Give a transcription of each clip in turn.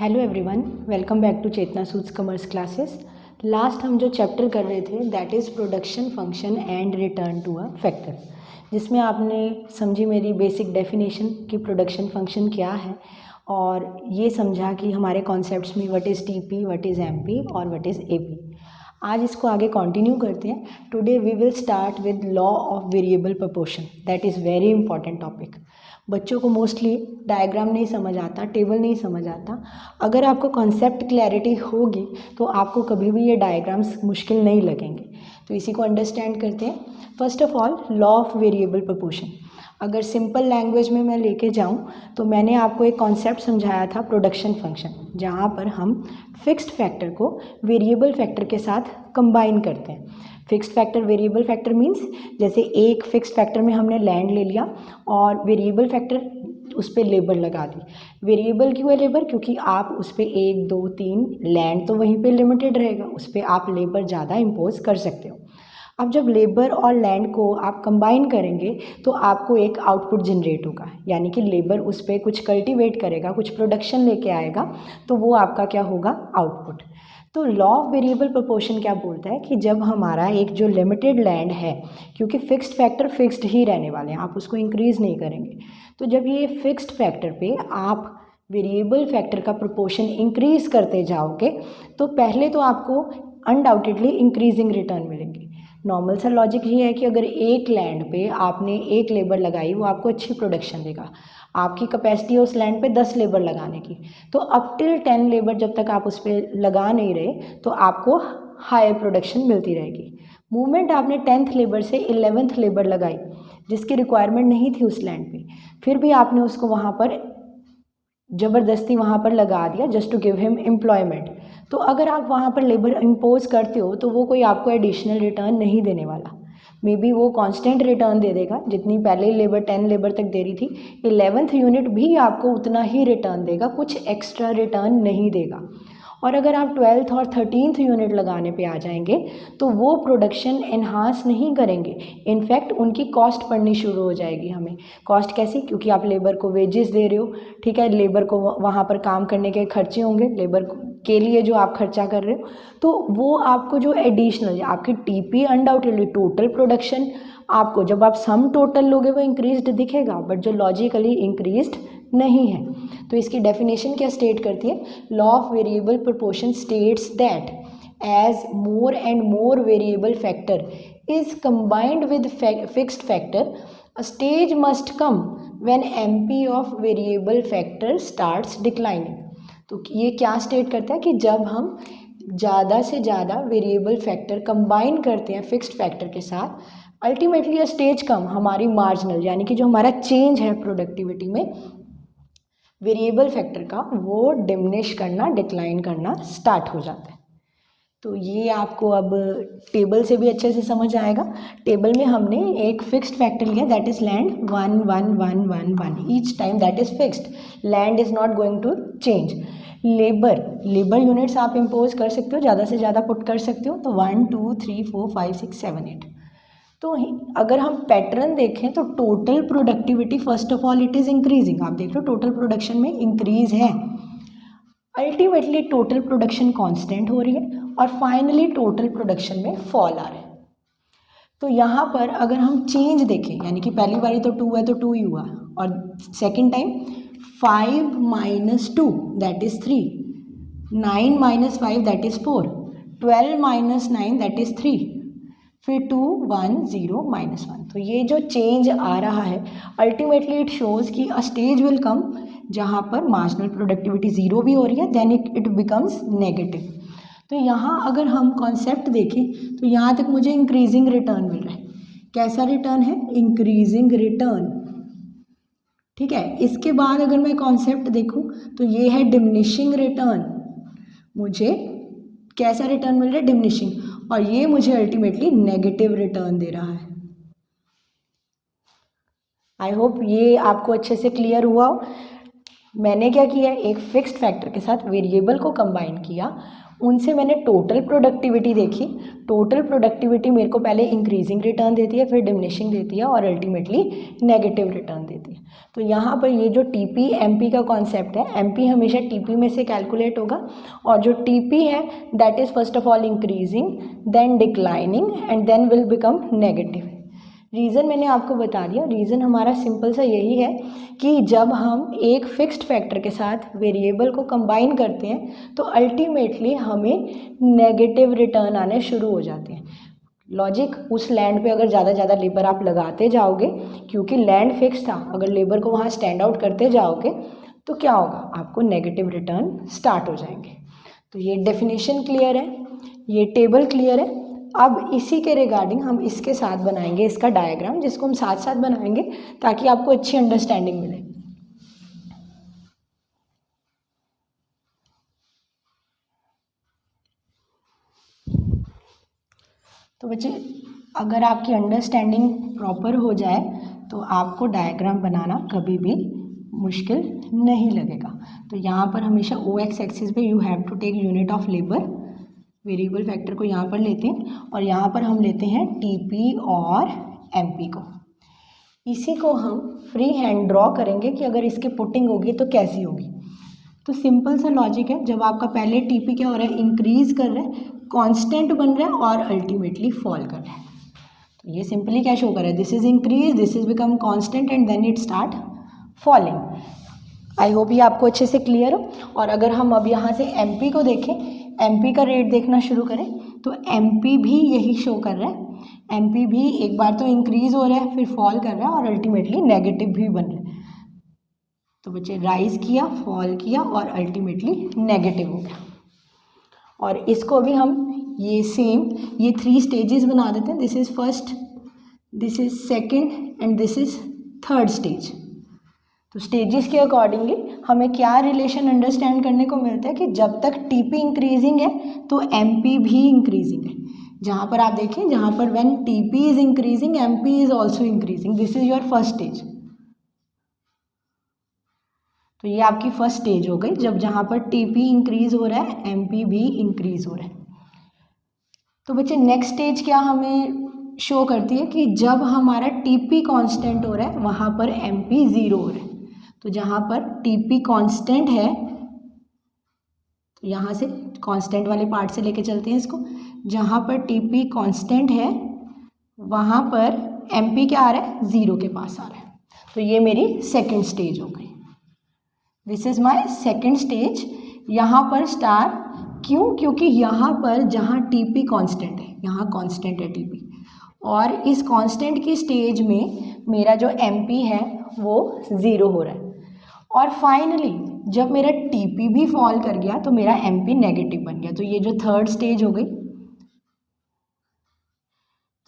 Hello everyone, welcome back to Chetna suits commerce classes. Last हम जो chapter कर रहे थे that is production function and return to a factor, जिसमें आपने समझी मेरी बेसिक डेफिनेशन कि प्रोडक्शन फंक्शन क्या है और ये समझा कि हमारे कॉन्सेप्ट्स में what is TP, what is MP और व्हाट इज़ एपी। आज इसको आगे कंटिन्यू करते हैं। Today we will start with law of variable proportion, that is very important topic. बच्चों को मोस्टली डायग्राम नहीं समझ आता, टेबल नहीं समझ आता। अगर आपको कॉन्सेप्ट क्लैरिटी होगी तो आपको कभी भी ये डायग्राम्स मुश्किल नहीं लगेंगे। तो इसी को अंडरस्टैंड करते हैं। First of all, law of variable proportion अगर सिंपल लैंग्वेज में मैं लेके जाऊं तो मैंने आपको एक कॉन्सेप्ट समझाया था प्रोडक्शन फंक्शन, जहां पर हम फिक्स्ड फैक्टर को वेरिएबल फैक्टर के साथ कंबाइन करते हैं। Fixed factor variable factor means जैसे एक फिक्स्ड फैक्टर में हमने लैंड ले लिया और वेरिएबल फैक्टर उस पर लेबर लगा दी। वेरिएबल क्यों है लेबर? क्योंकि आप उस पर 1 2 3 लैंड तो वहीं पे लिमिटेड रहेगा, उस पर आप लेबर ज़्यादा इम्पोज कर सकते हो। अब जब लेबर और लैंड को आप कंबाइन करेंगे तो आपको एक आउटपुट जनरेट होगा, यानी कि लेबर उस पर कुछ कल्टीवेट करेगा, कुछ प्रोडक्शन लेके आएगा, तो वो आपका क्या होगा? आउटपुट। तो लॉ ऑफ वेरिएबल प्रोपोर्शन क्या बोलता है कि जब हमारा एक जो लिमिटेड लैंड है, क्योंकि फिक्स्ड फैक्टर फिक्स्ड ही रहने वाले हैं, आप उसको इंक्रीज़ नहीं करेंगे, तो जब ये फिक्स्ड फैक्टर पे आप वेरिएबल फैक्टर का प्रोपोर्शन इंक्रीज़ करते जाओगे तो पहले तो आपको अनडाउटेडली इंक्रीजिंग रिटर्न मिलेंगे। नॉर्मल सा लॉजिक ये है कि अगर एक लैंड पे आपने एक लेबर लगाई, वो आपको अच्छी प्रोडक्शन देगा। आपकी कैपेसिटी है उस लैंड पे 10 लेबर लगाने की, तो अप टिल 10 लेबर जब तक आप उस पर लगा नहीं रहे तो आपको हाई प्रोडक्शन मिलती रहेगी। मूवमेंट आपने 10th लेबर से 11th लेबर लगाई, जिसकी रिक्वायरमेंट नहीं थी उस लैंड पे, फिर भी आपने उसको वहाँ पर ज़बरदस्ती वहाँ पर लगा दिया just to give him employment. तो अगर आप वहाँ पर लेबर इम्पोज करते हो तो वो कोई आपको एडिशनल रिटर्न नहीं देने वाला। मे बी वो कांस्टेंट रिटर्न दे देगा, जितनी पहले लेबर 10 लेबर तक दे रही थी, 11th यूनिट भी आपको उतना ही रिटर्न देगा, कुछ एक्स्ट्रा रिटर्न नहीं देगा। और अगर आप 12th और 13th यूनिट लगाने पे आ जाएंगे तो वो प्रोडक्शन एनहांस नहीं करेंगे, इनफैक्ट उनकी कॉस्ट पड़नी शुरू हो जाएगी हमें। कॉस्ट कैसी? क्योंकि आप लेबर को वेजेस दे रहे हो, ठीक है, लेबर को वहाँ पर काम करने के खर्चे होंगे, लेबर के लिए जो आप खर्चा कर रहे हो, तो वो आपको जो एडिशनल आपकी टीपी अनडाउटेडली टोटल प्रोडक्शन आपको जब आप सम टोटल लोगे वो इंक्रीज्ड दिखेगा, बट जो लॉजिकली इंक्रीज्ड नहीं है। तो इसकी डेफिनेशन क्या स्टेट करती है? Law of variable proportion states that as more and more variable factor is combined with fixed factor, a stage must come when MP of variable factor starts declining। तो ये क्या स्टेट करता है कि जब हम ज़्यादा से ज़्यादा वेरिएबल फैक्टर कंबाइन करते हैं फिक्स्ड फैक्टर के साथ, अल्टीमेटली अ स्टेज कम हमारी मार्जिनल, यानी कि जो हमारा चेंज है प्रोडक्टिविटी में वेरिएबल फैक्टर का, वो डिमिनिश करना, डिक्लाइन करना स्टार्ट हो जाता है। तो ये आपको अब टेबल से भी अच्छे से समझ आएगा। टेबल में हमने एक फिक्स्ड फैक्टर लिया that is land 1 1 1 1 1 each time, that is fixed, land is not going to change. Labour units आप इम्पोज कर सकते हो, ज़्यादा से ज़्यादा पुट कर सकते हो, तो 1 2 3 4 5 6 7 8। तो अगर हम पैटर्न देखें तो total productivity first of all it is increasing. आप देख लो टोटल प्रोडक्शन में इंक्रीज है, अल्टीमेटली टोटल प्रोडक्शन कांस्टेंट हो रही है और फाइनली टोटल प्रोडक्शन में फॉल आ रहा है। तो यहाँ पर अगर हम चेंज देखें, यानी कि पहली बारी तो 2 है तो 2 ही हुआ, और second time 5 minus 2 that is 3, 9 minus 5 that is 4, 12 minus 9 that is 3, फिर 2 1 0 माइनस 1। तो ये जो चेंज आ रहा है अल्टीमेटली इट शोज़ कि अ स्टेज विल कम जहाँ पर मार्जिनल प्रोडक्टिविटी 0 भी हो रही है, देन इट बिकम्स नेगेटिव। तो यहाँ अगर हम कॉन्सेप्ट देखें तो यहाँ तक मुझे इंक्रीजिंग रिटर्न मिल रहा है। कैसा रिटर्न है? इंक्रीजिंग रिटर्न, ठीक है। इसके बाद अगर मैं कॉन्सेप्ट देखूँ तो ये है डिमिनिशिंग रिटर्न, मुझे कैसा रिटर्न मिल रहा है? डिमिनिशिंग, और ये मुझे अल्टीमेटली नेगेटिव रिटर्न दे रहा है। आई होप ये आपको अच्छे से क्लियर हुआ हो। मैंने क्या किया? एक फिक्स्ड फैक्टर के साथ वेरिएबल को कंबाइन किया, उनसे मैंने टोटल प्रोडक्टिविटी देखी। टोटल प्रोडक्टिविटी मेरे को पहले इंक्रीजिंग रिटर्न देती है, फिर डिमिनिशिंग देती है और अल्टीमेटली नेगेटिव रिटर्न देती है। तो यहाँ पर ये जो टीपी एमपी का कॉन्सेप्ट है, एमपी हमेशा टीपी में से कैलकुलेट होगा और जो टीपी है that is first of all increasing, then declining and then will become negative. Reason मैंने आपको बता दिया। रीज़न हमारा सिंपल सा यही है कि जब हम एक फिक्स्ड फैक्टर के साथ वेरिएबल को कंबाइन करते हैं तो अल्टीमेटली हमें नेगेटिव रिटर्न आने शुरू हो जाते हैं। लॉजिक, उस लैंड पे अगर ज़्यादा लेबर आप लगाते जाओगे, क्योंकि लैंड फिक्स था, अगर लेबर को वहाँ स्टैंड आउट करते जाओगे तो क्या होगा, आपको नेगेटिव रिटर्न स्टार्ट हो जाएंगे। तो ये डेफिनेशन क्लियर है, ये टेबल क्लियर है। अब इसी के रिगार्डिंग हम इसके साथ बनाएंगे इसका डायग्राम, जिसको हम साथ साथ बनाएंगे ताकि आपको अच्छी अंडरस्टैंडिंग मिले। तो बच्चे, अगर आपकी अंडरस्टैंडिंग प्रॉपर हो जाए तो आपको डायग्राम बनाना कभी भी मुश्किल नहीं लगेगा। तो यहाँ पर हमेशा ओ एक्स एक्सिस पे you have to take unit of labour, variable factor को यहाँ पर लेते हैं और यहाँ पर हम लेते हैं टीपी और एमपी को। इसी को हम फ्री हैंड ड्रॉ करेंगे कि अगर इसकी पुटिंग होगी तो कैसी होगी। तो सिंपल सा लॉजिक है, जब आपका पहले टीपी क्या हो रहा है, इंक्रीज कर रहा है, कांस्टेंट बन रहा है और अल्टीमेटली फॉल कर रहा है। तो ये सिंपली क्या शो कर रहा है, this is increase, this is become constant and then it start falling. I hope ये आपको अच्छे से क्लियर हो। और अगर हम अब यहाँ से एमपी को देखें, एमपी का रेट देखना शुरू करें तो एमपी भी यही शो कर रहा है। एमपी भी एक बार तो इंक्रीज हो रहा है, फिर फॉल कर रहा है और अल्टीमेटली नेगेटिव भी बन रहा है। तो बच्चे, राइज किया, फॉल किया और अल्टीमेटली नेगेटिव हो गया। और इसको भी हम ये सेम ये 3 स्टेजेस बना देते हैं। This is first, this is second and this is third stage. तो स्टेजेस के अकॉर्डिंगली हमें क्या रिलेशन अंडरस्टैंड करने को मिलता है कि जब तक टीपी इंक्रीजिंग है तो एमपी भी इंक्रीजिंग है। जहाँ पर आप देखें, जहाँ पर when TP is increasing MP is also increasing, this is your first stage. तो ये आपकी फर्स्ट स्टेज हो गई, जब जहाँ पर टीपी इंक्रीज हो रहा है एमपी भी इंक्रीज हो रहा है। तो बच्चे, नेक्स्ट स्टेज क्या हमें शो करती है कि जब हमारा टीपी कांस्टेंट हो रहा है वहाँ पर एमपी 0 हो रहा है। तो जहाँ पर टीपी कांस्टेंट है, तो यहाँ से कांस्टेंट वाले पार्ट से लेके चलते हैं इसको। जहाँ पर टीपी कांस्टेंट है वहाँ पर एमपी क्या आ रहा है, 0 के पास आ रहा है। तो ये मेरी सेकंड स्टेज हो गई। This is my second stage. यहाँ पर स्टार क्यों, क्योंकि यहाँ पर जहाँ टीपी कांस्टेंट है, यहाँ कांस्टेंट है टीपी, और इस कांस्टेंट की स्टेज में मेरा जो एमपी है वो 0 हो रहा है। और फाइनली जब मेरा टीपी भी फॉल कर गया तो मेरा एमपी नेगेटिव बन गया। तो ये जो थर्ड स्टेज हो गई।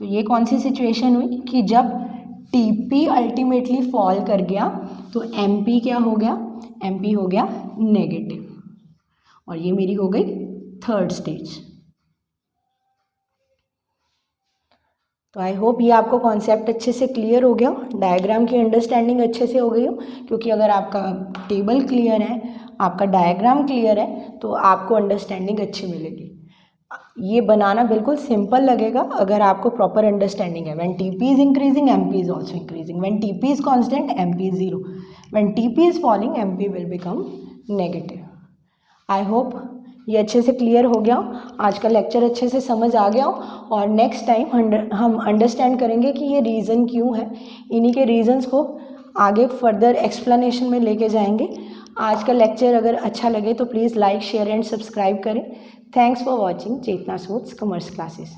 तो ये कौन सी सिचुएशन हुई कि जब टीपी अल्टीमेटली फॉल कर गया तो एमपी क्या हो गया, एमपी हो गया नेगेटिव, और ये मेरी हो गई थर्ड स्टेज। तो आई होप ये आपको कॉन्सेप्ट अच्छे से क्लियर हो गया, डायग्राम की अंडरस्टैंडिंग अच्छे से हो गई हो। क्योंकि अगर आपका टेबल क्लियर है, आपका डायग्राम क्लियर है, तो आपको अंडरस्टैंडिंग अच्छी मिलेगी। ये बनाना बिल्कुल सिंपल लगेगा अगर आपको प्रॉपर अंडरस्टैंडिंग है। When TP is increasing MP is also increasing, when TP is constant MP is 0, when TP is falling MP will become negative. I hope ये अच्छे से क्लियर हो गया, आज का लेक्चर अच्छे से समझ आ गया। और नेक्स्ट टाइम हम अंडरस्टैंड करेंगे कि ये रीज़न क्यों है, इन्हीं के रीज़न्स को आगे फर्दर एक्सप्लेनेशन में लेके जाएंगे। आज का लेक्चर अगर अच्छा लगे तो please like, share and subscribe करें। Thanks for watching Chetna suits commerce classes.